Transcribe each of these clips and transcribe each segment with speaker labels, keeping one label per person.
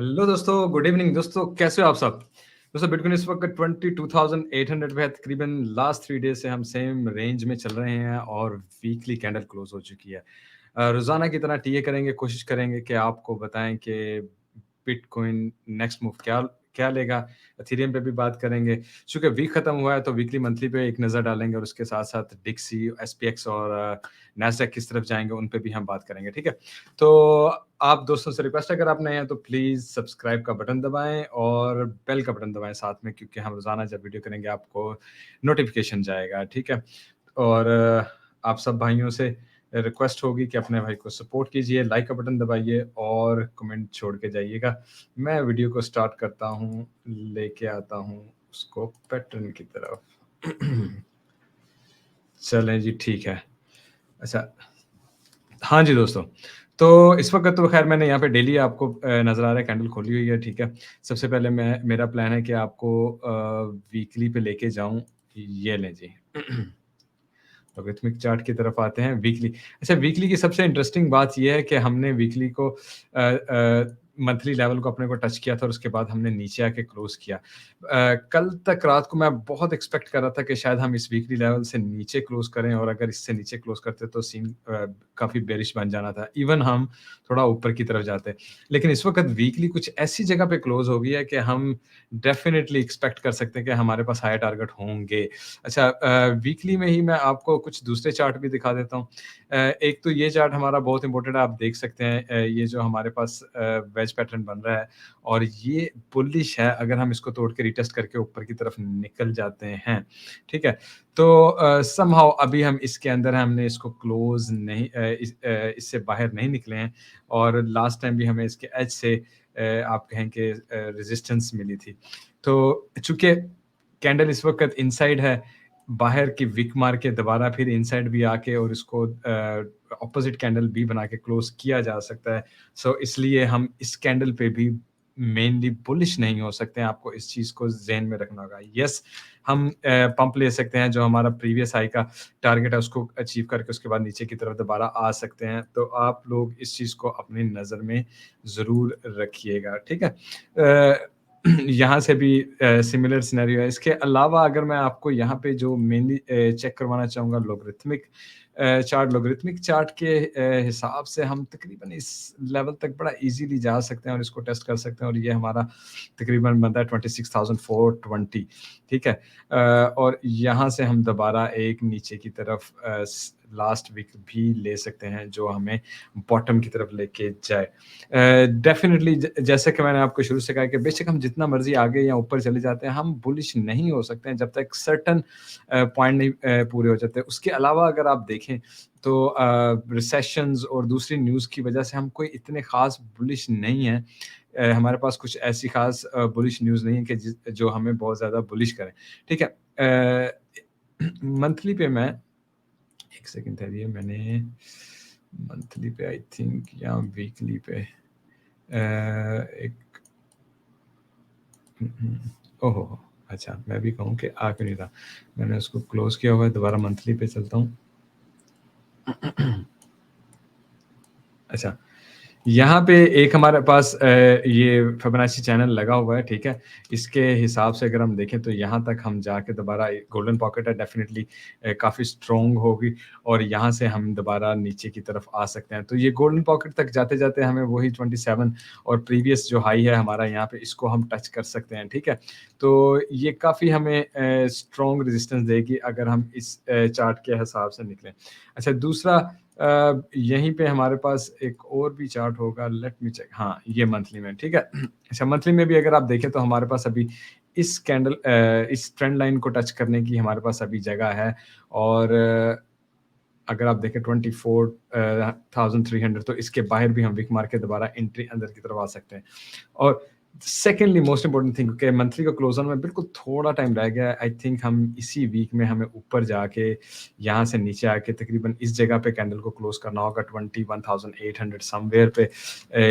Speaker 1: Hello दोस्तों, good evening दोस्तों, कैसे हो आप सब? दोस्तों बिटकॉइन इस वक्त 22,800 पे है। तकरीबन लास्ट 3 डेज से हम सेम रेंज में चल रहे हैं और वीकली कैंडल क्लोज हो चुकी है। रोज़ाना की तरह टीए करेंगे, कोशिश करेंगे कि आपको बताएं कि बिटकॉइन नेक्स्ट मूव क्या क्या लेगा। एथेरियम पे भी बात करेंगे। चूँकि वीक खत्म हुआ है तो वीकली मंथली पे एक नज़र डालेंगे और उसके साथ-साथ डिक्सी, एसपीएक्स और नैस्डैक किस तरफ जाएँगे उन पे भी हम बात करेंगे, ठीक है? तो आप दोस्तों से रिक्वेस्ट है, अगर आप नए हैं तो प्लीज़ सब्सक्राइब का बटन दबाएँ और बेल का बटन दबाएँ साथ में, क्योंकि हम रोज़ाना जब वीडियो करेंगे आपको नोटिफ़िकेशन जाएगा, ठीक है? और आप सब भाइयों से रिक्वेस्ट होगी कि अपने भाई को सपोर्ट कीजिए, लाइक का बटन दबाइए और कमेंट छोड़ के जाइएगा। मैं वीडियो को स्टार्ट करता हूँ, लेके आता हूँ उसको पैटर्न की तरफ। चलें जी, ठीक है। अच्छा, हाँ जी दोस्तों, तो इस वक़्त तो ख़ैर मैंने यहाँ पे डेली आपको नज़र आ रहा है कैंडल खोली हुई है, ठीक है। सबसे पहले मेरा प्लान है कि आपको वीकली पे लेके जाऊँ, ये लें जी। लॉगरिथमिक चार्ट की तरफ आते हैं वीकली। अच्छा, वीकली की सबसे इंटरेस्टिंग बात ये है कि हमने वीकली को मंथली लेवल को अपने को टच किया था और उसके बाद हमने नीचे आके क्लोज़ किया। कल तक रात को मैं बहुत एक्सपेक्ट कर रहा था कि शायद हम इस वीकली लेवल से नीचे क्लोज़ करें और अगर इससे नीचे क्लोज़ करते तो सीन काफ़ी बेयरिश बन जाना था। इवन हम थोड़ा ऊपर की तरफ जाते। लेकिन इस वक़्त वीकली कुछ ऐसी जगह पे क्लोज़ हो गई है कि हम डेफ़िनिटली एक्सपेक्ट कर सकते हैं कि हमारे पास हायर टारगेट होंगे। अच्छा, वीकली में ही मैं आपको कुछ दूसरे चार्ट भी दिखा देता हूँ। एक तो ये चार्ट हमारा बहुत इंपॉर्टेंट है, आप देख सकते हैं ये जो हमारे पास वेज पैटर्न बन रहा है और ये बुलिश है। अगर हम इसको तोड़ के रिटेस्ट करके ऊपर की तरफ निकल जाते हैं, ठीक है? तो समहाउ अभी हम इसके अंदर हैं, हमने इसको क्लोज़ नहीं इससे बाहर नहीं निकले हैं और लास्ट टाइम भी हमें इसके एज से आप कहें कि रेजिस्टेंस मिली थी। तो चूँकि कैंडल इस वक़्त इनसाइड है, बाहर की विक मार के दोबारा फिर इनसाइड भी आके और इसको ऑपोज़िट कैंडल भी बना के क्लोज़ किया जा सकता है। सो इसलिए हम इस कैंडल पे भी मेनली बुलिश नहीं हो सकते हैं, आपको इस चीज़ को ज़हन में रखना होगा। येस, हम पंप ले सकते हैं, जो हमारा प्रीवियस हाई का टारगेट है उसको अचीव करके उसके बाद नीचे की तरफ दोबारा आ सकते हैं। तो आप लोग इस चीज़ को अपनी नज़र में ज़रूर रखिएगा, ठीक है? यहाँ से भी सिमिलर सिनेरियो है। इसके अलावा अगर मैं आपको यहाँ पे जो मेनली चेक करवाना चाहूँगा लॉगरिथमिक चार्ट के हिसाब से हम तकरीबन इस लेवल तक बड़ा ईज़िली जा सकते हैं और इसको टेस्ट कर सकते हैं और ये हमारा तकरीबन बनता है 26,420, ठीक है? और यहाँ से हम दोबारा एक नीचे की तरफ लास्ट वीक भी ले सकते हैं, जो हमें बॉटम की तरफ लेके जाए। डेफ़िनिटली जैसा कि मैंने आपको शुरू से कहा कि बेशक हम जितना मर्ज़ी आगे या ऊपर चले जाते हैं, हम बुलिश नहीं हो सकते हैं जब तक सर्टेन पॉइंट नहीं पूरे हो जाते। उसके अलावा अगर आप देखें तो रिसेशंस और दूसरी न्यूज़ की वज़ह से हम कोई इतने ख़ास बुलिश नहीं हैं। हमारे पास कुछ ऐसी ख़ास बुलिश न्यूज़ नहीं है कि जो हमें बहुत ज़्यादा बुलिश करें, ठीक है? मंथली पे मैं 1 सेकंड ठहरिए, मैंने मंथली पे आई थिंक या वीकली पे एक ओहो हो! अच्छा, मैं भी कहूँ कि आ क्यों नहीं रहा? मैंने उसको क्लोज़ किया हुआ है, दोबारा मंथली पे चलता हूँ। अच्छा, यहाँ पे एक हमारे पास ये फिबोनाची चैनल लगा हुआ है, ठीक है? इसके हिसाब से अगर हम देखें तो यहाँ तक हम जाके दोबारा एक गोल्डन पॉकेट है, डेफ़िनिटली काफ़ी स्ट्रॉन्ग होगी और यहाँ से हम दोबारा नीचे की तरफ आ सकते हैं। तो ये गोल्डन पॉकेट तक जाते-जाते हमें वही 27 और प्रीवियस जो हाई है हमारा यहाँ पे, इसको हम टच कर सकते हैं, ठीक है? तो ये काफ़ी हमें स्ट्रॉन्ग रेज़िस्टेंस देगी अगर हम इस चार्ट के हिसाब से निकलें। अच्छा, दूसरा यहीं पे हमारे पास एक और भी चार्ट होगा, लेट मी चेक। हाँ, ये मंथली में, ठीक है? अच्छा, मंथली में भी अगर आप देखें तो हमारे पास अभी इस ट्रेंड लाइन को टच करने की हमारे पास अभी जगह है और अगर आप देखें 24,300 तो इसके बाहर भी हम विक मार के दोबारा एंट्री अंदर की तरफ आ सकते हैं। और सेकंडली मोस्ट इम्पोर्टेंट थिंग कि मंथली का क्लोज़ ऑन में बिल्कुल थोड़ा टाइम रह गया है। आई थिंक हम इसी वीक में हमें ऊपर जाके यहाँ से नीचे आके तकरीबन इस जगह पे कैंडल को क्लोज़ करना होगा 21,800 समवेयर पे,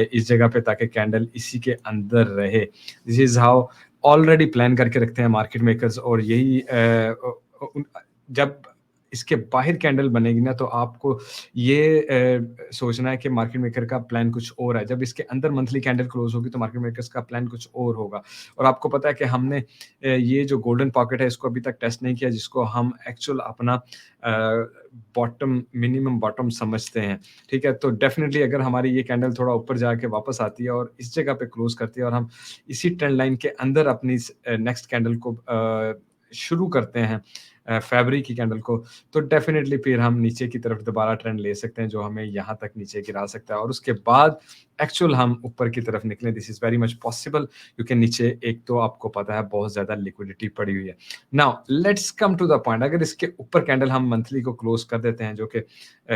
Speaker 1: इस जगह पे, ताकि कैंडल इसी के अंदर रहे। This is how already plan करके रखते हैं मार्केट मेकर्स और यही जब इसके बाहर कैंडल बनेगी ना, तो आपको ये सोचना है कि मार्केट मेकर का प्लान कुछ और है। जब इसके अंदर मंथली कैंडल क्लोज़ होगी, तो मार्केट मेकर्स का प्लान कुछ और होगा। और आपको पता है कि हमने ये जो गोल्डन पॉकेट है, इसको अभी तक टेस्ट नहीं किया, जिसको हम एक्चुअल अपना बॉटम मिनिमम बॉटम समझते हैं, ठीक है? तो डेफ़िनिटली अगर हमारी ये कैंडल थोड़ा ऊपर जाके वापस आती है और इस जगह पे क्लोज़ करती है और हम इसी ट्रेंड लाइन के अंदर अपनी नेक्स्ट कैंडल को शुरू करते हैं फ़रवरी की कैंडल को, तो डेफ़िनिटली फिर हम नीचे की तरफ दोबारा ट्रेंड ले सकते हैं, जो हमें यहाँ तक नीचे गिरा सकता है और उसके बाद एक्चुअल हम ऊपर की तरफ निकलें। This is very much possible, क्योंकि नीचे एक तो आपको पता है बहुत ज़्यादा लिक्विडिटी पड़ी हुई है। Now let's come to the point, अगर इसके ऊपर कैंडल हम मंथली को क्लोज़ कर देते हैं, जो कि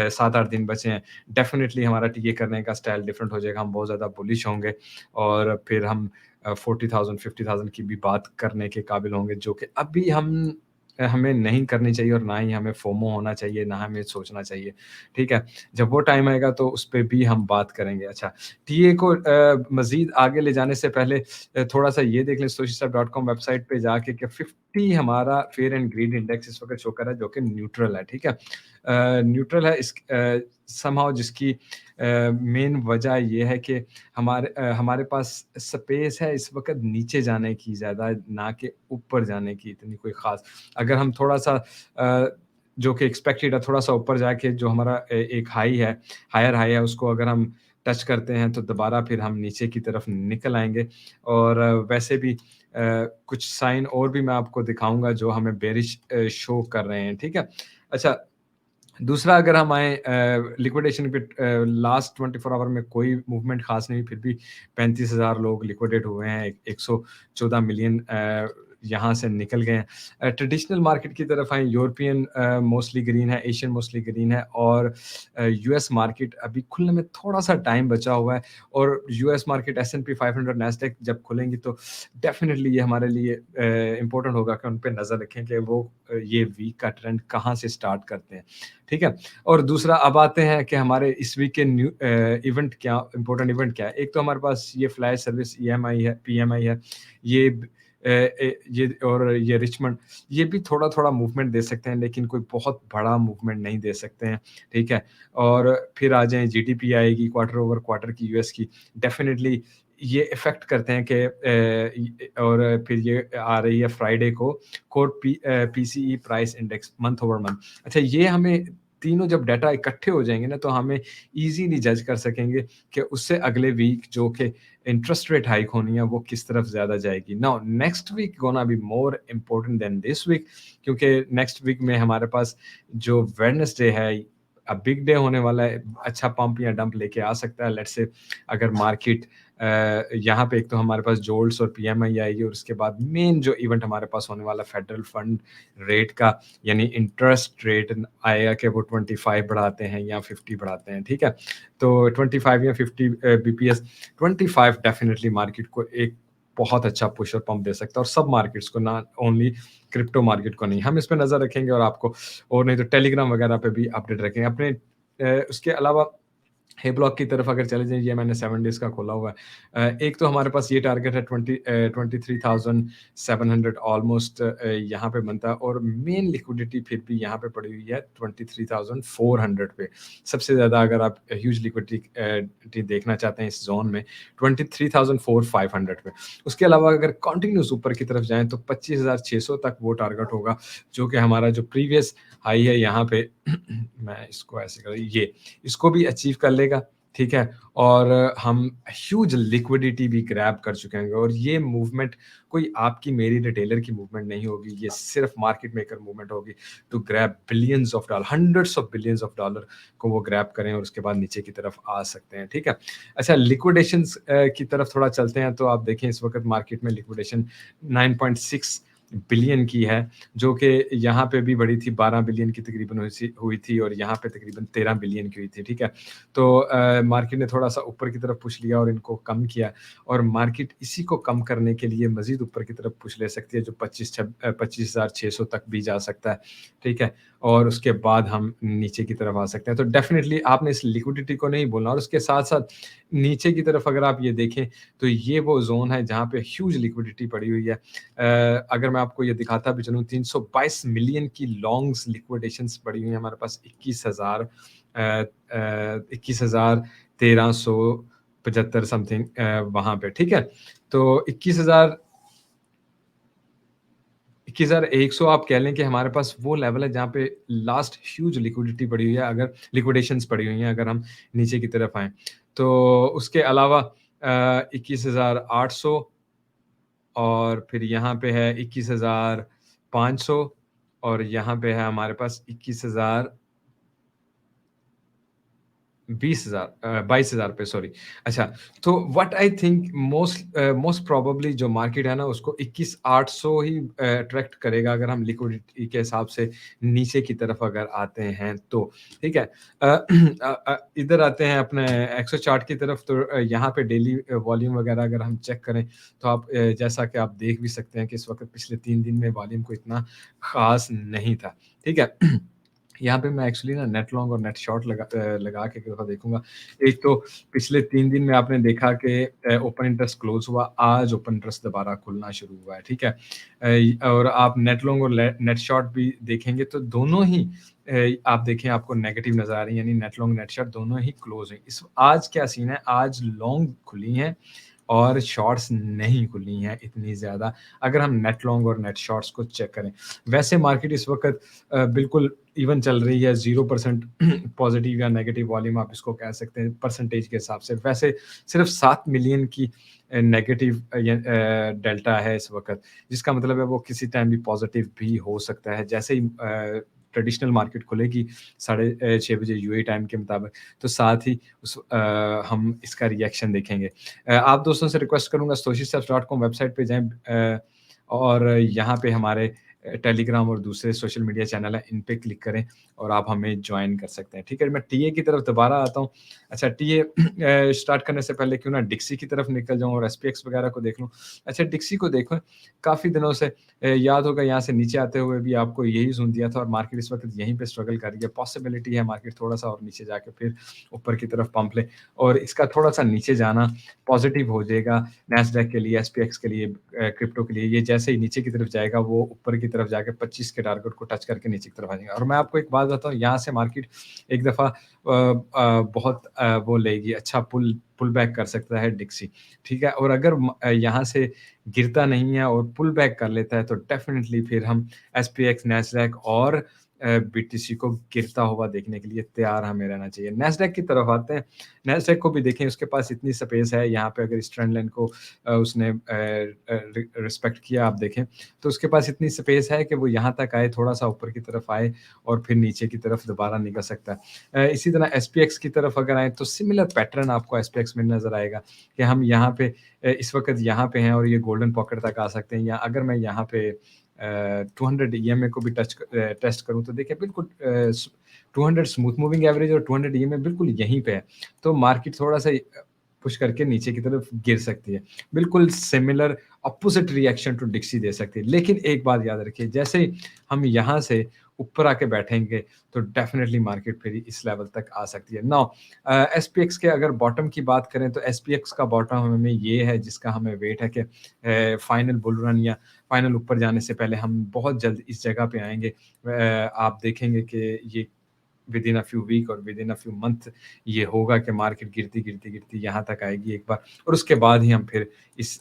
Speaker 1: 7-8 दिन बचे हैं, डेफ़िनिटली हमारा टीए करने का स्टाइल डिफरेंट हो जाएगा, हम बहुत ज़्यादा बुलिश होंगे और फिर हम 40,000 50,000 की भी बात करने के काबिल होंगे, जो कि अभी हमें नहीं करनी चाहिए और ना ही हमें फोमो होना चाहिए, ना हमें सोचना चाहिए, ठीक है? जब वो टाइम आएगा तो उस पे भी हम बात करेंगे। अच्छा, टीए को मज़ीद आगे ले जाने से पहले थोड़ा-सा ये देख लें SoshiSap.com वेबसाइट पे जाके कि 50 हमारा फेयर एंड ग्रीड इंडेक्स इस वक़्त शो कर रहा है, जो कि न्यूट्रल है, ठीक है? न्यूट्रल है, समहाउ जिसकी मेन वजह ये है कि हमारे पास स्पेस है इस वक़्त नीचे जाने की ज़्यादा, ना कि ऊपर जाने की इतनी कोई ख़ास। अगर हम थोड़ा-सा जो कि एक्सपेक्टेड है, थोड़ा-सा ऊपर जाके जो हमारा एक हाई है, हायर हाई है, उसको अगर हम टच करते हैं, तो दोबारा फिर हम नीचे की तरफ निकल आएँगे और वैसे भी कुछ साइन और भी मैं आपको दिखाऊँगा, जो हमें बेयरिश शो कर रहे हैं, ठीक है? अच्छा, दूसरा अगर हम आएँ लिक्विडेशन पे, लास्ट 24 आवर में कोई मूवमेंट ख़ास नहीं, फिर भी 35,000 लोग लिक्विडेट हुए हैं, 114 मिलियन यहाँ से निकल गए हैं। ट्रेडिशनल मार्केट की तरफ आएँ, यूरोपियन मोस्टली ग्रीन है, एशियन मोस्टली ग्रीन है और यूएस मार्केट अभी खुलने में थोड़ा-सा टाइम बचा हुआ है और यूएस मार्केट एस-एंड-पी 500 नैस्डैक जब खुलेंगी, तो डेफ़िनिटली ये हमारे लिए इम्पोर्टेंट होगा कि उन पे नज़र रखें कि वो ये वीक का ट्रेंड कहाँ से स्टार्ट करते हैं, ठीक है? और दूसरा अब आते हैं कि हमारे इस वीक के इवेंट क्या, इम्पोर्टेंट इवेंट क्या है? एक तो हमारे पास ये फ्लैश सर्विस ईएमआई है, पीएमआई है, ये ये और ये रिचमंड, ये भी थोड़ा-थोड़ा मूवमेंट दे सकते हैं, लेकिन कोई बहुत बड़ा मूवमेंट नहीं दे सकते हैं, ठीक है? और फिर आ जाएँ, जीडीपी आएगी क्वार्टर ओवर क्वार्टर की यूएस की, डेफ़िनिटली ये इफ़ेक्ट करते हैं कि और फिर ये आ रही है फ्राइडे को core PCE price index month over month. अच्छा, ये हमें तीनों जब डाटा इकट्ठे हो जाएँगे ना, तो हमें ईज़िली जज कर सकेंगे कि उससे अगले वीक जो कि इंटरेस्ट रेट हाइक होनी है, वो किस तरफ ज़्यादा जाएगी। Now next week gonna be more important than this week, क्योंकि नेक्स्ट वीक में हमारे पास जो वेडनेसडे है, बिग डे होने वाला है, अच्छा पंप या डंप लेके आ सकता है। लेट्स से अगर मार्केट यहाँ पे एक तो हमारे पास जोल्ट्स और पीएमआई आएगी और उसके बाद मेन जो इवेंट हमारे पास होने वाला है फेडरल फंड रेट का, यानी इंटरेस्ट रेट आएगा कि वो 25 बढ़ाते हैं या 50 बढ़ाते हैं, ठीक है? तो 25 या 50 बीपीएस, 25 डेफिनिटली मार्केट को एक बहुत अच्छा पुश और पंप दे सकता है और सब मार्केट्स को, ना ओनली क्रिप्टो मार्केट को नहीं। हम इस पे नज़र रखेंगे और आपको, और नहीं तो टेलीग्राम वगैरह पे भी अपडेट रखेंगे। अपने उसके अलावा हे ब्लॉक की तरफ अगर चले जाइए, ये मैंने 7 डेज़ का खोला हुआ है। एक तो हमारे पास ये टारगेट है 23,700 ऑलमोस्ट, यहाँ पे बनता है और मेन लिक्विडिटी फिर भी यहाँ पे पड़ी हुई है 23,400 पे। सबसे ज़्यादा अगर आप ह्यूज लिक्विडिटी देखना चाहते हैं इस ज़ोन में, 23,500 पे। उसके अलावा अगर कंटिन्यूअस ऊपर की तरफ जाएँ, तो 25,600 तक वो टारगेट होगा, जो कि हमारा जो प्रीवियस हाई है यहाँ पे मैं इसको ऐसे कर, ये इसको भी अचीव कर लेगा, ठीक है? और हम ह्यूज लिक्विडिटी भी ग्रैब कर चुके होंगे और ये मूवमेंट कोई आपकी मेरी रिटेलर की मूवमेंट नहीं होगी, ये सिर्फ मार्केट मेकर मूवमेंट होगी to grab billions of dollar, hundreds of billions of dollar को वो ग्रैब करें और उसके बाद नीचे की तरफ आ सकते हैं, ठीक है? अच्छा, लिक्विडेशंस की तरफ थोड़ा चलते हैं, तो आप देखें इस वक़्त मार्केट में लिक्विडेशन 9.6 बिलियन की है, जो कि यहाँ पे भी बढ़ी थी, 12 बिलियन की तकरीबन हुई थी और यहाँ पे तकरीबन 13 बिलियन की हुई थी, ठीक है? तो मार्केट ने थोड़ा-सा ऊपर की तरफ पुश लिया और इनको कम किया और मार्केट इसी को कम करने के लिए मज़ीद ऊपर की तरफ पुश ले सकती है, जो 25,600 तक भी जा सकता है, ठीक है? और उसके बाद हम नीचे की तरफ आ सकते हैं। तो डेफ़िनिटली आपने इस लिक्विडिटी को नहीं भूलना और उसके साथ-साथ नीचे की तरफ अगर आप ये देखें, तो ये वो ज़ोन है जहाँ पे ह्यूज लिक्विडिटी पड़ी हुई है। अगर मैं आपको ये दिखाता भी चलूँ 322 मिलियन की लॉन्ग्स लिक्विडेशंस पड़ी हुई हैं हमारे पास 21,1375 समथिंग वहाँ पे, ठीक है? तो 21,100 आप कह लें कि हमारे पास वो लेवल है जहाँ पे लास्ट ह्यूज लिक्विडिटी पड़ी हुई है, अगर लिक्विडेशंस पड़ी हुई हैं अगर हम नीचे की तरफ आएँ। तो उसके अलावा 21,800 और फिर यहाँ पे है 21,500 और यहाँ पे है हमारे पास 21,000 20,000 22,000 पे सॉरी। अच्छा, तो what I think most probably जो मार्केट है ना उसको 21,800 ही अट्रैक्ट करेगा अगर हम लिक्विडिटी के हिसाब से नीचे की तरफ अगर आते हैं तो, ठीक है? इधर आते हैं अपने एक्सो चार्ट की तरफ तो यहाँ पे डेली वॉल्यूम वगैरह अगर हम चेक करें तो आप जैसा कि आप देख भी सकते हैं कि इस वक़्त पिछले 3 दिन में वॉल्यूम कोई इतना ख़ास नहीं था, ठीक है? यहाँ पे मैं एक्चुअली ना नेट लॉन्ग और नेट शॉर्ट लगा के एक दफ़ा देखूँगा। एक तो पिछले 3 दिन में आपने देखा कि ओपन इंटरेस्ट क्लोज़ हुआ, आज ओपन इंटरेस्ट दोबारा खुलना शुरू हुआ है, ठीक है? और आप नेट लॉन्ग और नेट शॉर्ट भी देखेंगे तो दोनों ही आप देखें आपको नेगेटिव नज़र आ रही है, यानी नेट लॉन्ग, नेट शॉर्ट दोनों ही क्लोज़ हैं। इस आज क्या सीन है, आज लॉन्ग खुली हैं और शॉर्ट्स नहीं खुली हैं इतनी ज़्यादा, अगर हम नेट लॉन्ग और नेट शॉर्ट्स को चेक करें। वैसे मार्केट इस वक़्त बिल्कुल इवन चल रही है 0% पॉजिटिव या नेगेटिव वॉल्यूम आप इसको कह सकते हैं परसेंटेज के हिसाब से। वैसे सिर्फ़ 7 मिलियन की नेगेटिव डेल्टा है इस वक़्त, जिसका मतलब है वो किसी टाइम भी पॉजिटिव भी हो सकता है। जैसे ही ट्रेडिशनल मार्केट खुलेगी साढ़े 6 बजे यूएई टाइम के मुताबिक, तो साथ ही हम इसका रिएक्शन देखेंगे। आप दोस्तों से रिक्वेस्ट करूँगा stoicissteps.com वेबसाइट पे जाएँ और यहाँ पे हमारे टेलीग्राम और दूसरे सोशल मीडिया चैनल हैं, इन पे क्लिक करें और आप हमें जॉइन कर सकते हैं, ठीक है? मैं टीए की तरफ दोबारा आता हूँ। अच्छा टीए स्टार्ट करने से पहले क्यों ना डिक्सी की तरफ निकल जाऊँ और एसपीएक्स वगैरह को देख लूँ। अच्छा डिक्सी को देखो, काफ़ी दिनों से याद होगा यहाँ से नीचे आते हुए भी आपको यही ज़ोन दिया था और मार्केट इस वक़्त यहीं पे स्ट्रगल कर रही है। पॉसिबिलिटी है मार्केट थोड़ा-सा और नीचे जाके फिर ऊपर की तरफ पंप ले और इसका थोड़ा-सा नीचे जाना पॉज़िटिव हो जाएगा नैस्डैक के लिए, एसपीएक्स के लिए, क्रिप्टो के लिए। ये जैसे ही नीचे की तरफ जाएगा, वो ऊपर की तरफ जाके 25 के टारगेट को टच करके नीचे की तरफ आ जाएगा और मैं आपको एक बात बताऊँ, यहाँ से मार्केट एक दफ़ा बहुत वो लेगी, अच्छा पुल बैक कर सकता है डिक्सी, ठीक है? और अगर यहाँ से गिरता नहीं है और पुल बैक कर लेता है, तो डेफ़िनिटली फिर हम एसपीएक्स, नैस्डैक और बीटीसी को गिरता हुआ देखने के लिए तैयार हमें रहना चाहिए। नैस्डैक की तरफ आते हैं, नैस्डैक को भी देखें, उसके पास इतनी स्पेस है, यहाँ पे अगर इस ट्रेंड लाइन को उसने रिस्पेक्ट किया आप देखें, तो उसके पास इतनी स्पेस है कि वो यहाँ तक आए, थोड़ा-सा ऊपर की तरफ आए और फिर नीचे की तरफ दोबारा निकल सकता है। इसी तरह एसपीएक्स की तरफ अगर आएँ, तो सिमिलर पैटर्न आपको एसपीएक्स में नज़र आएगा कि हम यहाँ पे इस वक़्त यहाँ पे हैं और ये गोल्डन पॉकेट तक आ सकते हैं या अगर मैं यहाँ पे 200 ईएमए को भी टेस्ट करूँ तो देखिए बिल्कुल 200 स्मूथ मूविंग एवरेज और 200 ईएमए बिल्कुल यहीं पे है। तो मार्केट थोड़ा-सा पुश करके नीचे की तरफ गिर सकती है। बिल्कुल सिमिलर अपोज़िट रिएक्शन टू डिक्सी दे सकती है। लेकिन एक बात याद रखिए, जैसे ही हम यहाँ से ऊपर आके बैठेंगे, तो डेफ़िनिटली मार्केट फिर इस लेवल तक आ सकती है। नाउ एसपीएक्स के अगर बॉटम की बात करें, तो एसपीएक्स का बॉटम हमें ये है जिसका हमें वेट है कि फाइनल बुल रन या फाइनल ऊपर जाने से पहले हम बहुत जल्द इस जगह पे आएँगे। आप देखेंगे कि ये within a few week और within a few month ये होगा कि मार्केट गिरती यहाँ तक आएगी एक बार और उसके बाद ही हम फिर इस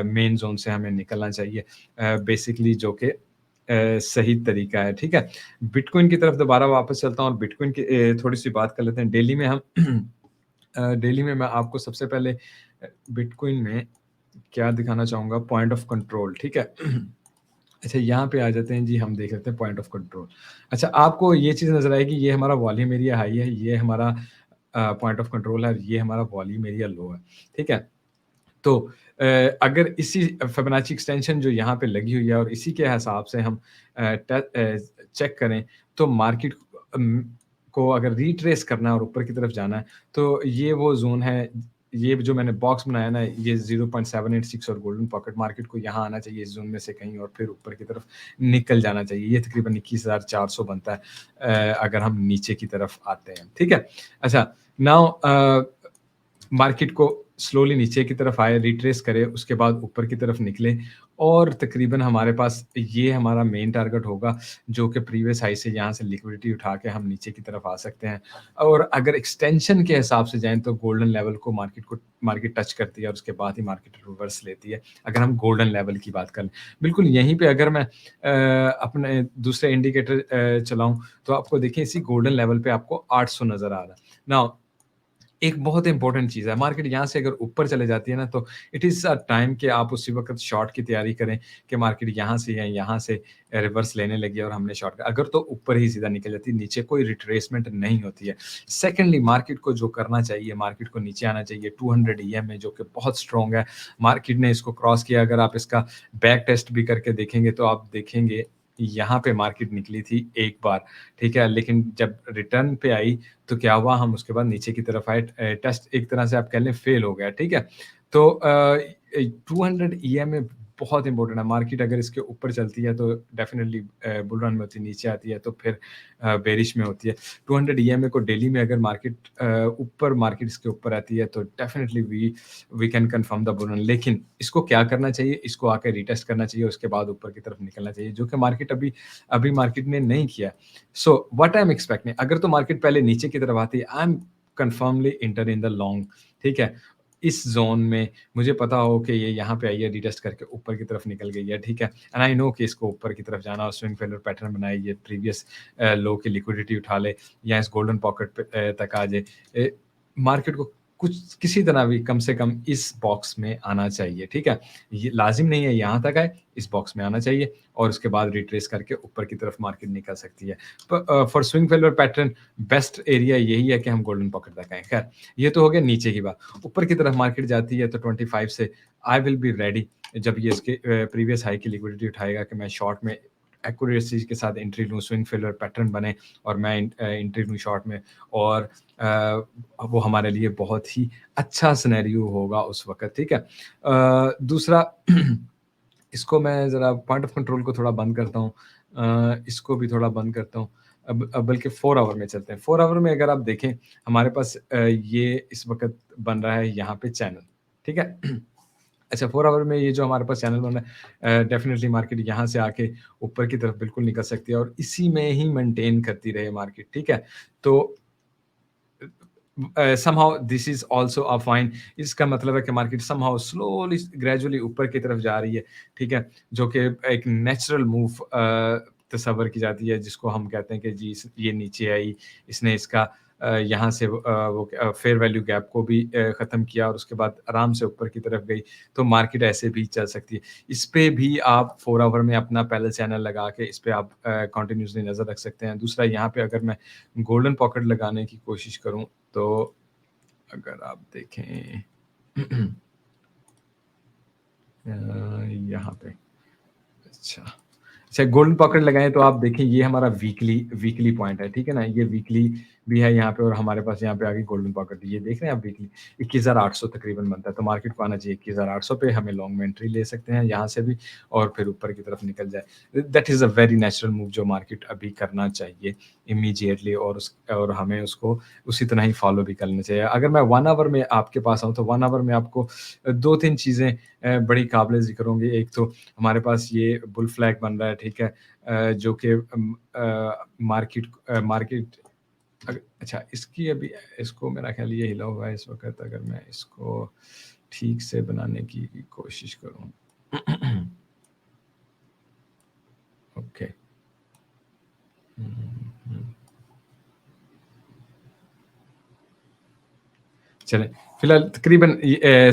Speaker 1: मेन ज़ोन से हमें निकलना चाहिए बेसिकली जो कि सही तरीका है, ठीक है? बिटकॉइन की तरफ दोबारा वापस चलता हूँ और बिटकॉइन की थोड़ी-सी बात कर लेते हैं। डेली में हम डेली में मैं आपको सबसे पहले बिटकॉइन में क्या दिखाना चाहूँगा पॉइंट ऑफ कंट्रोल, ठीक है? अच्छा यहाँ पे आ जाते हैं जी, हम देख लेते हैं पॉइंट ऑफ कंट्रोल। अच्छा आपको ये चीज़ नज़र आएगी, ये हमारा वॉल्यूम एरिया हाई है, ये हमारा पॉइंट ऑफ कंट्रोल है और ये हमारा वॉल्यूम एरिया लो है, ठीक है? तो अगर इसी फिबोनाची एक्सटेंशन जो यहाँ पे लगी हुई है और इसी के हिसाब से हम चेक करें तो मार्केट को अगर रिट्रेस करना है और ऊपर की तरफ जाना है, तो ये वो ज़ोन है, ये जो मैंने बॉक्स बनाया ना, ये 0.786 और गोल्डन पॉकेट मार्केट को यहाँ आना चाहिए इस ज़ोन में से कहीं और फिर ऊपर की तरफ निकल जाना चाहिए। ये तकरीबन 21,400 बनता है अगर हम नीचे की तरफ आते हैं, ठीक है? अच्छा, नाउ मार्केट को स्लोली नीचे की तरफ आए, रिट्रेस करे, उसके बाद ऊपर की तरफ निकले और तकरीबन हमारे पास ये हमारा मेन टारगेट होगा, जो कि प्रीवियस हाई से यहाँ से लिक्विडिटी उठा के हम नीचे की तरफ आ सकते हैं। और अगर एक्सटेंशन के हिसाब से जाएँ तो गोल्डन लेवल को मार्केट टच करती है और उसके बाद ही मार्केट रिवर्स लेती है, अगर हम गोल्डन लेवल की बात करें। बिल्कुल यहीं पे अगर मैं अपने दूसरे इंडिकेटर चलाऊँ, तो आपको देखिए इसी गोल्डन लेवल पे आपको 800 नज़र आ रहा है। नाउ एक बहुत इम्पोर्टेंट चीज़ है, मार्केट यहाँ से अगर ऊपर चले जाती है ना, तो इट इज़ अ टाइम कि आप उसी वक़्त शॉर्ट की तैयारी करें कि मार्केट यहाँ से या यहाँ से रिवर्स लेने लगी और हमने शॉर्ट अगर तो ऊपर ही सीधा निकल जाती है, नीचे कोई रिट्रेसमेंट नहीं होती है। सेकंडली मार्केट को जो करना चाहिए, मार्केट को नीचे आना चाहिए 200 ईएमए जो कि बहुत स्ट्रॉन्ग है। मार्केट ने इसको क्रॉस किया, अगर आप इसका बैक टेस्ट भी करके देखेंगे, तो आप देखेंगे यहाँ पे मार्केट निकली थी एक बार, ठीक है? लेकिन जब रिटर्न पे आई तो क्या हुआ हम उसके बाद नीचे की तरफ आए टेस्ट एक तरह से आप कह लें फेल हो गया, ठीक है? तो 200 ईएमए बहुत इम्पोर्टेंट है, मार्केट अगर इसके ऊपर चलती है तो डेफ़िनिटली बुल रन में होती है, नीचे आती है तो फिर बेरिश में होती है। 200 ईएमए को डेली में अगर मार्केट इसके ऊपर आती है तो definitely we can confirm the bull run, लेकिन इसको क्या करना चाहिए? इसको आके रीटेस्ट करना चाहिए, उसके बाद ऊपर की तरफ निकलना चाहिए, जो कि मार्केट अभी मार्केट ने नहीं किया। So what I am expecting, अगर तो मार्केट पहले नीचे की तरफ आती है, I am confirmly enter in the long, ठीक है? इस ज़ोन में मुझे पता हो कि ये यहाँ पे आई है, रीटेस्ट करके ऊपर की तरफ निकल गई है, ठीक है? एंड आई नो कि इसको ऊपर की तरफ जाना और स्विंग फेलियर पैटर्न बनाए, ये प्रीवियस लो की लिक्विडिटी उठा ले या इस गोल्डन पॉकेट पे तक आ जाए। मार्केट को कुछ किसी तरह भी कम से कम इस बॉक्स में आना चाहिए, ठीक है? ये लाज़िम नहीं है यहाँ तक आए, इस बॉक्स में आना चाहिए और उसके बाद रिट्रेस करके ऊपर की तरफ मार्केट निकल सकती है। For swing failure pattern best area यही है कि हम गोल्डन पॉकेट तक आएँ। खैर, ये तो हो गया नीचे की बात। ऊपर की तरफ मार्केट जाती है तो 25 से आई विल बी रेडी, जब ये इसके प्रीवियस हाई की लिक्विडिटी उठाएगा कि मैं शॉर्ट में एक्यूरेसी के साथ एंट्री लूँ, स्विंग फेलियर पैटर्न बने और मैं एंट्री लूँ शॉर्ट में और वो हमारे लिए बहुत ही अच्छा सिनेरियो होगा उस वक़्त, ठीक है? दूसरा इसको मैं ज़रा पॉइंट ऑफ कंट्रोल को थोड़ा बंद करता हूँ। इसको भी थोड़ा बंद करता हूँ। अब बल्कि 4 आवर में चलते हैं। 4 आवर में अगर आप देखें, हमारे पास ये इस वक़्त बन रहा है यहाँ पे चैनल, ठीक है? अच्छा 4 आवर में ये जो हमारे पास चैनल बन रहा है, डेफ़िनिटली मार्केट यहाँ से आके ऊपर की तरफ बिल्कुल निकल सकती है और इसी में ही मेंटेन करती रहे मार्केट, ठीक है? तो somehow this is also a fine, इसका मतलब है कि मार्केट समहाउ स्लोली ग्रेजुअली ऊपर की तरफ जा रही है, ठीक है? जो कि एक नेचुरल मूव तस्वर की जाती है, जिसको हम कहते हैं कि जी ये नीचे आई, इसने इसका यहाँ से वो फेयर वैल्यू गैप को भी ख़त्म किया और उसके बाद आराम से ऊपर की तरफ गई, तो मार्केट ऐसे भी चल सकती है। इस पे भी आप 4 आवर में अपना पैरेलल चैनल लगा के इस पे आप कंटिन्यूअसली नज़र रख सकते हैं। दूसरा यहाँ पे अगर मैं गोल्डन पॉकेट लगाने की कोशिश करूँ, तो अगर आप देखें यहाँ पे अच्छा। अच्छा गोल्डन पॉकेट लगाएँ तो आप देखें ये हमारा वीकली वीकली पॉइंट है, ठीक है ना? ये वीकली भी है यहाँ पे और हमारे पास यहाँ पे आ गई गोल्डन पॉकेट। ये देख रहे हैं आप वीकली 21,800 तकरीबन बनता है, तो मार्केट को आना चाहिए 21,800 पे, हमें लॉन्ग में एंट्री ले सकते हैं यहाँ से भी और फिर ऊपर की तरफ निकल जाए। That is a very natural move जो मार्केट अभी करना चाहिए इमीडिएटली और हमें उसको उसी तरह ही फॉलो भी करना चाहिए। अगर मैं 1 आवर में आपके पास आऊँ तो 1 आवर में आपको 2-3 चीज़ें बड़ी काबिल ज़िक्र होंगी। एक तो हमारे पास ये बुल फ्लैग बन रहा है, ठीक है? जो कि मार्केट अच्छा इसकी अभी इसको मेरा ख़्याल ये हिला हुआ है इस वक़्त, अगर मैं इसको ठीक से बनाने की कोशिश करूँ। ओके। हुँ, हुँ। चलें, फिलहाल तकरीबन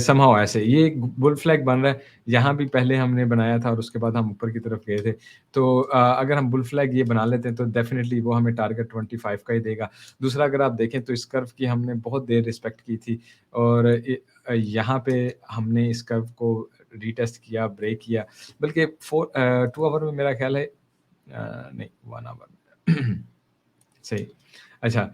Speaker 1: समहाउ ऐसे ये एक बुल फ्लैग बन रहा है, यहाँ भी पहले हमने बनाया था और उसके बाद हम ऊपर की तरफ गए थे। तो अगर हम बुल फ्लैग ये बना लेते हैं तो डेफ़िनिटली वो हमें टारगेट 25 का ही देगा। दूसरा अगर आप देखें तो इस कर्व की हमने बहुत देर रिस्पेक्ट की थी और यहाँ पे हमने इस कर्व को रीटेस्ट किया, ब्रेक किया, बल्कि 2 आवर में मेरा ख़्याल है नहीं 1 आवर में सही। अच्छा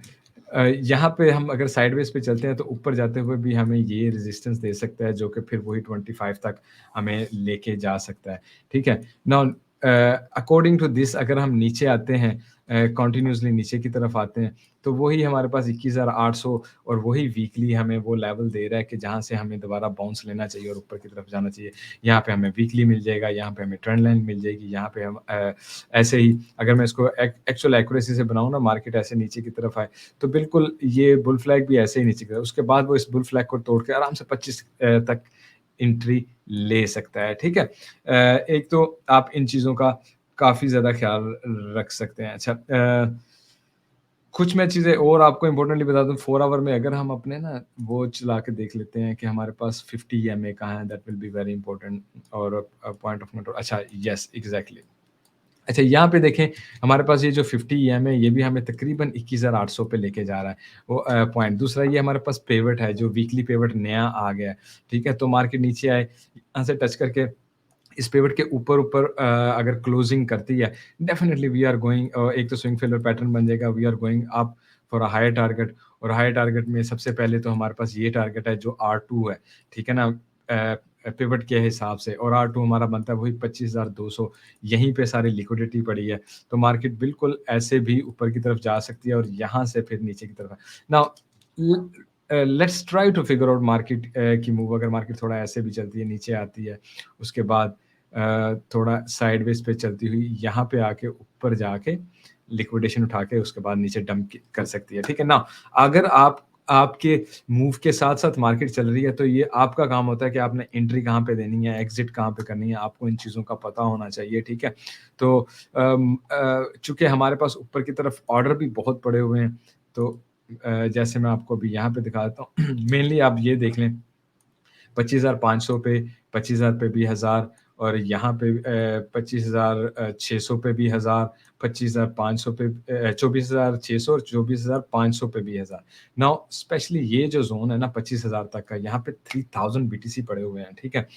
Speaker 1: यहाँ पे हम अगर साइडवेज़ पे चलते हैं तो ऊपर जाते हुए भी हमें ये रेज़िस्टेंस दे सकता है जो कि फिर वही 25 तक हमें लेके जा सकता है, ठीक है? नाउ अकॉर्डिंग टू दिस अगर हम नीचे आते हैं कंटिन्यूअसली नीचे की तरफ आते हैं, तो वही हमारे पास 21,800 और वही वीकली हमें वो लेवल दे रहा है कि जहाँ से हमें दोबारा बाउंस लेना चाहिए और ऊपर की तरफ जाना चाहिए। यहाँ पे हमें वीकली मिल जाएगा, यहाँ पे हमें ट्रेंड लाइन मिल जाएगी, यहाँ पे हम ऐसे ही अगर मैं इसको एक्चुअल एक्यूरेसी से बनाऊँ ना, मार्केट ऐसे नीचे की तरफ आए, तो बिल्कुल ये बुल फ्लैग भी ऐसे ही नीचे की तरफ, उसके बाद वो इस बुल फ्लैग को तोड़ के आराम से 25 तक एंट्री ले सकता है, ठीक है? एक तो आप इन चीज़ों का काफ़ी ज़्यादा ख्याल रख सकते हैं। अच्छा कुछ मैं चीज़ें और आपको इम्पोर्टेंटली बता दूँ 4 आवर में अगर हम अपने ना वो चला के देख लेते हैं कि हमारे पास 50 ईएमए कहाँ है, that will be very important और पॉइंट ऑफ कंट्रोल अच्छा येस एग्ज़ैक्टली। अच्छा यहाँ पे देखें हमारे पास ये जो 50 ईएम है ये भी हमें तकरीबन 21,800 पे लेके जा रहा है वो पॉइंट। दूसरा ये हमारे पास पिवट है जो वीकली पिवट नया आ गया है, ठीक है? तो मार्केट नीचे आए, यहाँ से टच करके इस पिवट के ऊपर-ऊपर अगर क्लोजिंग करती है, डेफिनिटली वी आर गोइंग एक तो स्विंग फेलियर पैटर्न बन जाएगा, we are going up for a higher target और हायर टारगेट में सबसे पहले तो हमारे पास ये टारगेट है जो R2 है, ठीक है ना? पिवट के हिसाब से और R2 हमारा बनता है वही 25,200 यहीं पे सारी लिक्विडिटी पड़ी है, तो मार्केट बिल्कुल ऐसे भी ऊपर की तरफ जा सकती है और यहाँ से फिर नीचे की तरफ। Now let's try to figure out market की मूव अगर मार्केट थोड़ा ऐसे भी चलती है, नीचे आती है, उसके बाद थोड़ा साइडवेज पे चलती हुई यहाँ पे आके ऊपर जाके लिक्विडेशन उठा के उसके बाद नीचे डंप कर सकती है, ठीक है? नाउ अगर आप आपके मूव के साथ-साथ मार्केट चल रही है, तो ये आपका काम होता है कि आपने एंट्री कहाँ पे देनी है, एग्ज़िट कहाँ पे करनी है, आपको इन चीज़ों का पता होना चाहिए, ठीक है? तो चूँकि हमारे पास ऊपर की तरफ ऑर्डर भी बहुत पड़े हुए हैं, तो जैसे मैं आपको अभी यहाँ पे दिखा देता हूँ, मेनली आप ये देख लें 25,500 पे, 25,000 पे भी 1,000 और यहाँ पे 25,600 पे भी 1,000, 25,500 पे 24,600 और 24,500 पे भी 1,000। नाउ स्पेशली ये जो ज़ोन है ना 25,000 तक का, यहाँ पे 3000 बीटीसी पड़े हुए हैं, ठीक है?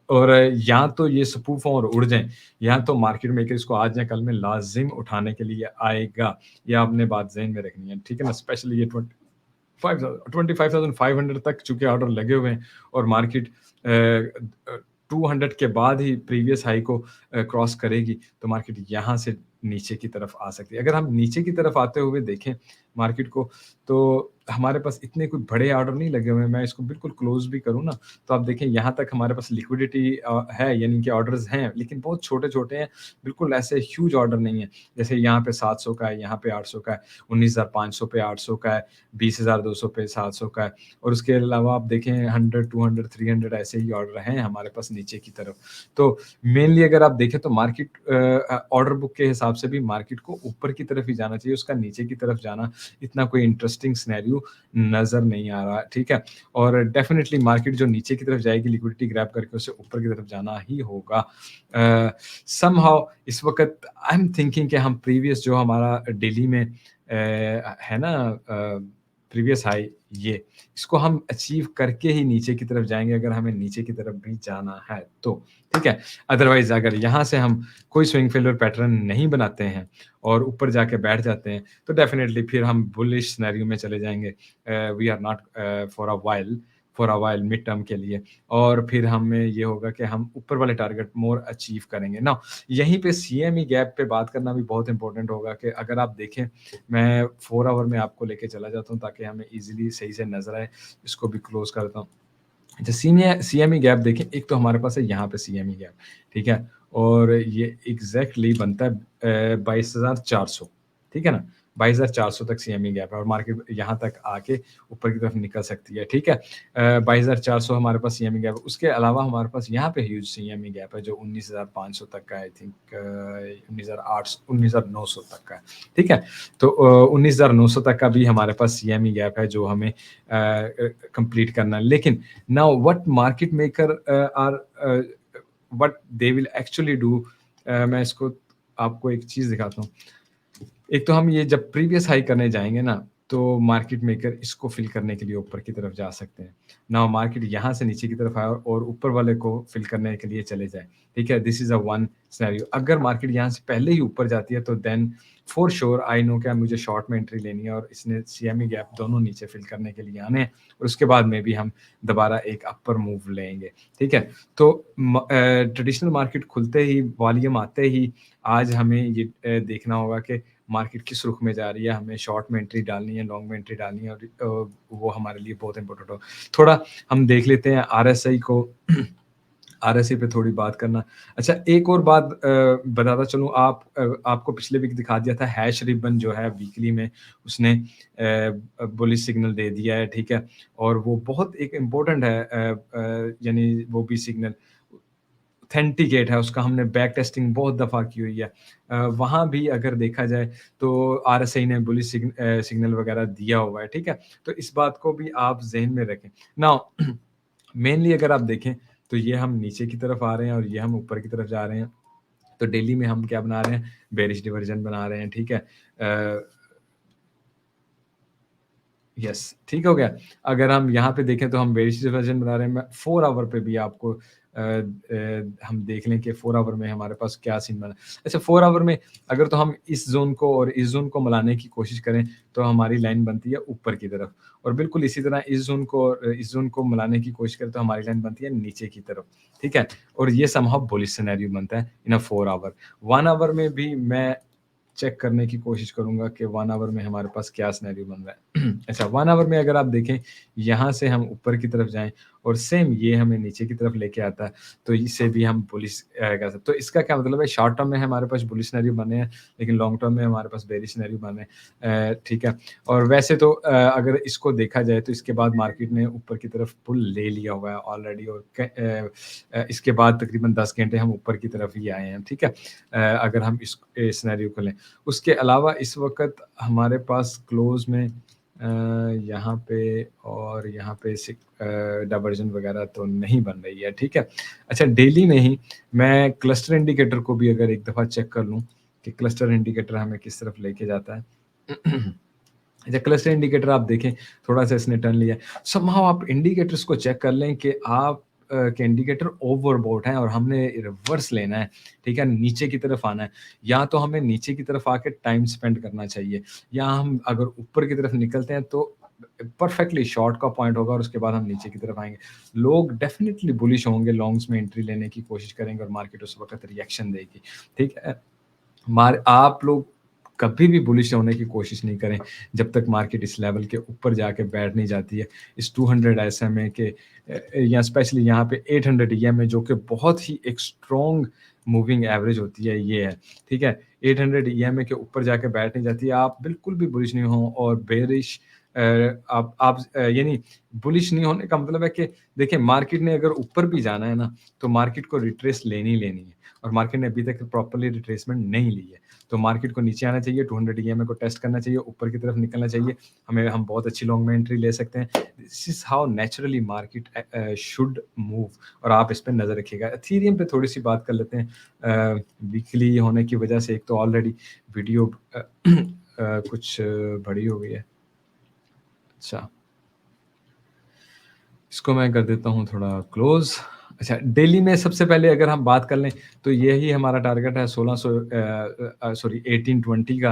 Speaker 1: और या तो ये स्पूफ हों और उड़ जाएँ, या तो मार्केट मेकर इसको आज या कल में लाज़िम उठाने के लिए आएगा। ये आपने बात ज़हन में रखनी है, ठीक है ना? स्पेशली ये 25,500 तक चूँकि ऑर्डर लगे हुए हैं और मार्केट 200 के बाद ही प्रीवियस हाई को क्रॉस करेगी, तो मार्केट यहाँ से नीचे की तरफ आ सकती है। अगर हम नीचे की तरफ आते हुए देखें मार्केट को, तो हमारे पास इतने कोई बड़े ऑर्डर नहीं लगे हुए हैं। मैं इसको बिल्कुल क्लोज़ भी करूँ ना, तो आप देखें यहाँ तक हमारे पास लिक्विडिटी है, यानी कि ऑर्डर्स हैं, लेकिन बहुत छोटे-छोटे हैं, बिल्कुल ऐसे ह्यूज ऑर्डर नहीं है। जैसे यहाँ पे 700 का है, यहाँ पे 800 का है, 19,500 पे 800 का है, 20,200 पे 700 का है और उसके अलावा आप देखें 100, 200, 300 ऐसे ही ऑर्डर हैं हमारे पास नीचे की तरफ। तो मेनली अगर आप देखें तो मार्केट ऑर्डर बुक के हिसाब से भी मार्केट को ऊपर की तरफ ही जाना चाहिए, उसका नीचे की तरफ जाना इतना कोई इंटरेस्टिंग सिनेरियो नज़र नहीं आ रहा, ठीक है? और डेफ़िनिटली मार्केट जो नीचे की तरफ जाएगी लिक्विडिटी ग्रैब करके उसे ऊपर की तरफ जाना ही होगा। समहाउ इस वक़्त आई एम थिंकिंग कि हम प्रीवियस जो हमारा दिल्ली में है ना प्रीवियस हाई ये, इसको हम अचीव करके ही नीचे की तरफ जाएँगे अगर हमें नीचे की तरफ भी जाना है तो, ठीक है? अदरवाइज़ अगर यहाँ से हम कोई स्विंग फेलियर पैटर्न नहीं बनाते हैं और ऊपर जाके बैठ जाते हैं, तो डेफ़िनिटली फिर हम बुलिश सिनेरियो में चले जाएँगे। We are not for a while mid term के लिए और फिर हमें ये होगा कि हम ऊपर वाले टारगेट मोर अचीव करेंगे। नाउ यहीं पे सीएमई गैप पे बात करना भी बहुत इम्पोर्टेंट होगा कि अगर आप देखें, मैं 4 आवर में आपको लेके चला जाता हूँ ताकि हमें ईज़िली सही से नज़र आए। इसको भी क्लोज़ कर देता हूँ। अच्छा सीएमई गैप देखें, एक तो हमारे पास है यहाँ पे सीएमई गैप, ठीक है? और ये एग्ज़ैक्टली बनता है 22,400 ठीक है ना? 22,400 तक सीएमई गैप है और मार्केट यहाँ तक आके ऊपर की तरफ निकल सकती है, ठीक है? 22,400 हमारे पास सीएमई गैप है, उसके अलावा हमारे पास यहाँ पे ह्यूज सीएमई गैप है जो 19,500 तक का है आई थिंक 19,900 तक का है, ठीक है? तो 19,900 तक का भी हमारे पास सीएमई गैप है जो हमें कंप्लीट करना है। लेकिन now what market maker what they will actually do मैं इसको आपको एक चीज़ दिखाता हूँ। एक तो हम ये जब प्रीवियस हाई करने जाएँगे ना, तो मार्केट मेकर इसको फ़िल करने के लिए ऊपर की तरफ जा सकते हैं। नाउ मार्केट यहाँ से नीचे की तरफ आए और ऊपर वाले को फ़िल करने के लिए चले जाए, ठीक है? This is a one scenario अगर मार्केट यहाँ से पहले ही ऊपर जाती है तो then for sure I know कि मुझे शॉर्ट में एंट्री लेनी है और इसने सीएमई गैप दोनों नीचे फ़िल करने के लिए आने हैं और उसके बाद में भी हम दोबारा एक अपर मूव लेंगे, ठीक है? तो ट्रेडिशनल मार्केट खुलते ही, वॉल्यूम आते ही आज हमें ये देखना होगा कि मार्केट किस रुख में जा रही है, हमें शॉर्ट में एंट्री डालनी है, लॉन्ग में एंट्री डालनी है और वो हमारे लिए बहुत इम्पोर्टेंट हो। थोड़ा हम देख लेते हैं आरएसआई को आरएसआई पे थोड़ी बात करना। अच्छा एक और बात बताता चलूँ आपको पिछले वीक दिखा दिया था हैश रिबन जो है वीकली में उसने बुलिश सिग्नल दे दिया है, ठीक है? और वो बहुत एक इम्पोर्टेंट है यानी वो भी सिग्नल ऑथेंटिकेट है, उसका हमने बैक टेस्टिंग बहुत दफ़ा की हुई है। वहाँ भी अगर देखा जाए तो आरएसआई ने बुलिश सिग्नल वगैरह दिया हुआ है, ठीक है? तो इस बात को भी आप ज़हन में रखें। नाउ मेनली अगर आप देखें तो ये हम नीचे की तरफ आ रहे हैं और ये हम ऊपर की तरफ जा रहे हैं। तो डेली में हम क्या बना रहे हैं? बेयरिश डिवर्जन बना रहे हैं, ठीक है? यस, ठीक हो गया। अगर हम यहाँ पे देखें तो हम बेयरिश डिवर्जन बना रहे हैं। मैं 4 आवर पे भी आपको हम देख लें कि 4 आवर में हमारे पास क्या सीन बना। अच्छा 4 आवर में अगर तो हम इस ज़ोन को और इस ज़ोन को मिलाने की कोशिश करें, तो हमारी लाइन बनती है ऊपर की तरफ और बिल्कुल इसी तरह इस ज़ोन को और इस ज़ोन को मिलाने की कोशिश करें, तो हमारी लाइन बनती है नीचे की तरफ, ठीक है? और ये समहाउ बुलिश सिनेरियो बनता है इन अ 4 आवर। 1 आवर में भी मैं चेक करने की कोशिश करूँगा कि 1 आवर में हमारे पास क्या सिनेरियो बन रहा है। अच्छा 1 आवर में अगर आप देखें, यहाँ से हम ऊपर की तरफ जाएँ और सेम ये हमें नीचे की तरफ लेके आता है, तो इससे भी हम बुलिश कह सकते तो इसका क्या मतलब है शॉर्ट टर्म में हमारे पास बुलिश सिनेरियो बने हैं, लेकिन लॉन्ग टर्म में हमारे पास बेयरिश सिनेरियो बने हैं। ठीक है? और वैसे तो अगर इसको देखा जाए तो इसके बाद मार्केट ने ऊपर की तरफ पुल ले लिया हुआ है ऑलरेडी और इसके बाद तकरीबन 10 घंटे हम ऊपर की तरफ ही आए हैं, ठीक है? अगर हम इस सिनेरियो को लें। उसके अलावा इस वक़्त हमारे पास क्लोज़ में यहाँ पे और यहाँ पे डायवर्जन वग़ैरह तो नहीं बन रही है, ठीक है? अच्छा डेली में ही मैं क्लस्टर इंडिकेटर को भी अगर एक दफ़ा चेक कर लूँ कि क्लस्टर इंडिकेटर हमें किस तरफ लेके जाता है। अच्छा क्लस्टर इंडिकेटर आप देखें, थोड़ा-सा इसने टर्न लिया है। समहाउ आप इंडिकेटर्स को चेक कर लें कि आप के इंडिकेटर ओवरबॉट हैं और हमने रिवर्स लेना है, ठीक है? नीचे की तरफ आना है। या तो हमें नीचे की तरफ आके टाइम स्पेंड करना चाहिए या हम अगर ऊपर की तरफ निकलते हैं तो परफेक्टली शॉर्ट का पॉइंट होगा और उसके बाद हम नीचे की तरफ आएँगे। लोग डेफिनिटली बुलिश होंगे, लॉन्ग्स में एंट्री लेने की कोशिश करेंगे और मार्केट उस वक़्त रिएक्शन देगी, ठीक है? आप लोग कभी भी बुलिश होने की कोशिश नहीं करें, जब तक मार्केट इस लेवल के ऊपर जाके बैठ नहीं जाती है। इस 200 एसएमए के या स्पेशली यहाँ पे 800 ईएमए जो कि बहुत ही एक स्ट्रॉन्ग मूविंग एवरेज होती है, ये है, ठीक है? 800 ईएमए के ऊपर जाके बैठ नहीं जाती है, आप बिल्कुल भी बुलिश नहीं हो और बेयरिश आप यानी बुलिश नहीं होने का मतलब है कि देखिए मार्केट ने अगर ऊपर भी जाना है ना, तो मार्केट को रिट्रेस लेनी ही लेनी है और मार्केट ने अभी तक प्रॉपर्ली रिट्रेसमेंट नहीं ली है। तो मार्केट को नीचे आना चाहिए, 200 ईएमए को टेस्ट करना चाहिए, ऊपर की तरफ निकलना चाहिए। हम बहुत अच्छी लॉन्ग में एंट्री ले सकते हैं। This is how naturally market should move और आप इस पे नज़र रखिएगा। एथेरियम पे थोड़ी-सी बात कर लेते हैं। वीकली होने की वजह से एक तो ऑलरेडी वीडियो कुछ बड़ी हो गई है। अच्छा। इसको मैं कर देता हूँ थोड़ा क्लोज़। अच्छा, डेली में सबसे पहले अगर हम बात कर लें, तो यही हमारा टारगेट है 1600 सॉरी 1820 का।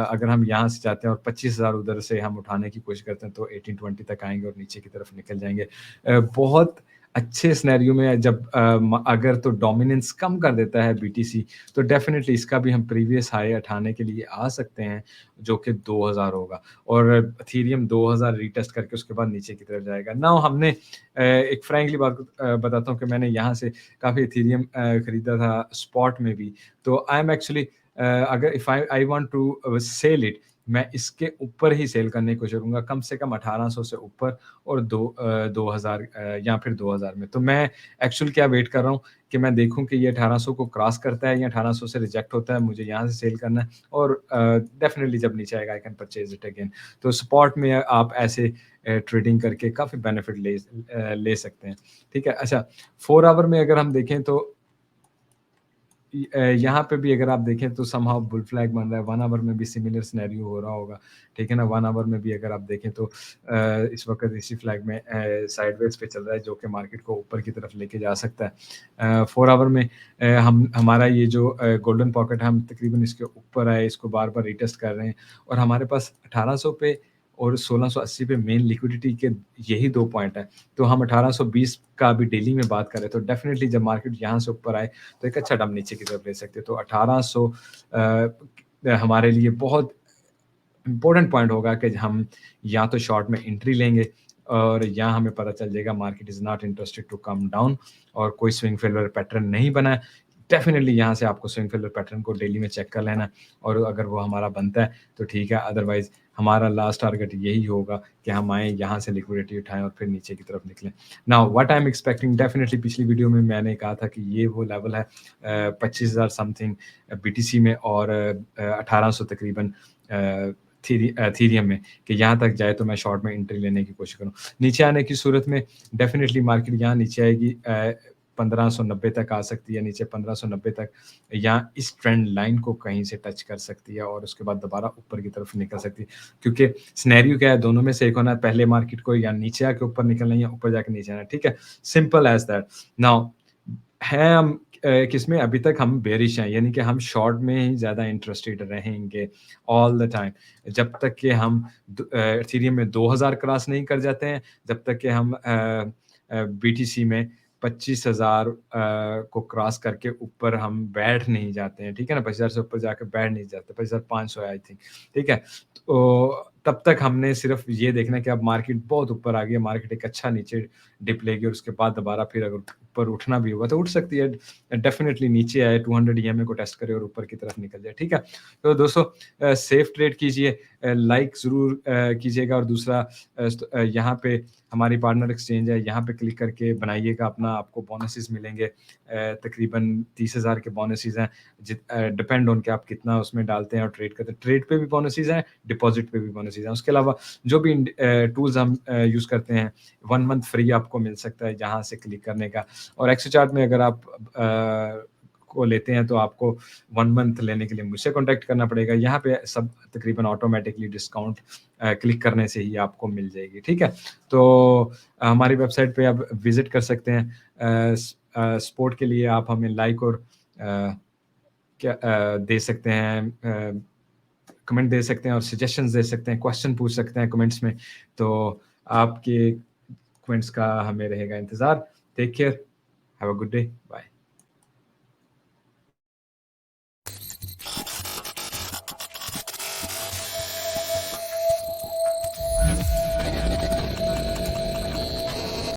Speaker 1: अगर हम यहाँ से जाते हैं और 25,000 उधर से हम उठाने की कोशिश करते हैं, तो 1820 तक आएँगे और नीचे की तरफ निकल जाएँगे। बहुत अच्छे सिनेरियो में जब अगर तो डोमिनेंस कम कर देता है बीटीसी, तो डेफ़िनिटली इसका भी हम प्रीवियस हाई उठाने के लिए आ सकते हैं, जो कि 2000 होगा और एथेरियम 2000 रीटेस्ट करके उसके बाद नीचे की तरफ जाएगा। नाउ हमने एक फ्रैंकली बात बताता हूँ कि मैंने यहाँ से काफ़ी एथेरियम खरीदा था स्पॉट में भी। तो आई एम एक्चुअली अगर if I want to sell it, मैं इसके ऊपर ही सेल करने की कोशिश करूँगा, कम से कम 1800 से ऊपर और 2000 या फिर 2000 में। तो मैं एक्चुअल क्या वेट कर रहा हूँ कि मैं देखूँ कि ये 1800 को क्रॉस करता है या 1800 से रिजेक्ट होता है, मुझे यहाँ से सेल करना है और डेफ़िनिटली जब नीचे आएगा I can purchase it again. तो स्पॉट में आप ऐसे ट्रेडिंग करके काफ़ी बेनिफिट ले सकते हैं, ठीक है? अच्छा 4 आवर में अगर हम देखें तो यहाँ पे भी अगर आप देखें तो समहाउ बुल फ्लैग बन रहा है, 1 आवर में भी सिमिलर सिनेरियो हो रहा होगा, ठीक है ना? 1 आवर में भी अगर आप देखें तो इस वक़्त इसी फ्लैग में साइडवेज़ पे चल रहा है जो कि मार्केट को ऊपर की तरफ लेके जा सकता है। 4 आवर में हम हमारा ये जो गोल्डन पॉकेट है हम तकरीबन इसके ऊपर आए, इसको बार-बार रीटेस्ट कर रहे हैं और हमारे पास 1800 पे और 1680 पे मेन लिक्विडिटी के यही 2 पॉइंट हैं। तो हम 1820 का अभी डेली में बात करें तो डेफ़िनिटली जब मार्केट यहाँ से ऊपर आए तो एक अच्छा डंप नीचे की तरफ ले सकते हैं। तो 1800 हमारे लिए बहुत इम्पोर्टेंट पॉइंट होगा कि हम या तो शॉर्ट में एंट्री लेंगे और या हमें पता चल जाएगा market is not interested to come down और कोई स्विंग फेलियर पैटर्न नहीं बना है। डेफ़िनिटली यहाँ से आपको स्विंग फेलियर पैटर्न को डेली में चेक कर लेना है और अगर वो हमारा बनता है तो ठीक है, अदरवाइज़ हमारा लास्ट टारगेट यही होगा कि हम आएँ, यहाँ से लिक्विडिटी उठाएँ और फिर नीचे की तरफ निकलें। Now what I am expecting, definitely पिछली वीडियो में मैंने कहा था कि ये वो लेवल है 25,000 समथिंग बीटीसी में और 1800 तकरीबन थीरियम में कि यहाँ तक जाए तो मैं शॉर्ट में एंट्री लेने की कोशिश करूँ। नीचे आने की सूरत में डेफ़िनिटली मार्केट यहाँ नीचे आएगी 1590 तक आ सकती है, नीचे 1590 तक या इस ट्रेंड लाइन को कहीं से टच कर सकती है और उसके बाद दोबारा ऊपर की तरफ निकल सकती है। क्योंकि सिनेरियो क्या है, दोनों में से एक होना है, पहले मार्केट को या नीचे आके ऊपर निकलना है या ऊपर जाके नीचे आना है, ठीक है? Simple as that. नाउ हैं हम किसमें अभी तक हम बेयरिश हैं, यानी कि हम शॉर्ट में ही ज़्यादा इंटरेस्टेड रहेंगे ऑल द टाइम। जब तक कि हम इथेरियम में 2000 क्रॉस नहीं कर जाते हैं, जब तक कि हम बीटीसी में 25,000 को क्रॉस करके ऊपर हम बैठ नहीं जाते हैं, ठीक है ना? 25,000 से ऊपर जाके बैठ नहीं जाते, 25,500 है आई थिंक, ठीक है? तो तब तक हमने सिर्फ़ ये देखना है कि अब मार्केट बहुत ऊपर आ गई है, मार्केट एक अच्छा नीचे डिप लेगी और उसके बाद दोबारा फिर अगर ऊपर उठना भी होगा तो उठ सकती है। डेफ़िनिटली नीचे आए 200 ईएमए को टेस्ट करे और ऊपर की तरफ निकल जाए, ठीक है? तो दोस्तों सेफ ट्रेड कीजिए, लाइक ज़रूर कीजिएगा और दूसरा यहाँ पे हमारी पार्टनर एक्सचेंज है, यहाँ पे क्लिक करके बनाइएगा अपना, आपको बोनसेस मिलेंगे। तकरीबन 30,000 के बोनसेस हैं, डिपेंड ऑन के आप कितना उसमें डालते हैं और ट्रेड करते हैं। ट्रेड पे भी बोनसेस हैं, डिपॉज़िट पे भी बोनसेस हैं। उसके अलावा जो भी टूल्स हम यूज़ करते हैं, 1 मंथ फ्री आपको मिल सकता है यहाँ से क्लिक करने का और एक्सोचार्ट में अगर आप को लेते हैं तो आपको 1 मंथ लेने के लिए मुझसे कॉन्टैक्ट करना पड़ेगा। यहाँ पे सब तकरीबन ऑटोमैटिकली डिस्काउंट क्लिक करने से ही आपको मिल जाएगी, ठीक है? तो हमारी वेबसाइट पे आप विज़िट कर सकते हैं। सपोर्ट के लिए आप हमें लाइक और दे सकते हैं, कमेंट दे सकते हैं और सजेशंस दे सकते हैं, क्वेश्चन पूछ सकते हैं कमेंट्स में। तो आपके कमेंट्स का हमें रहेगा इंतज़ार। Take care, have a good day, bye.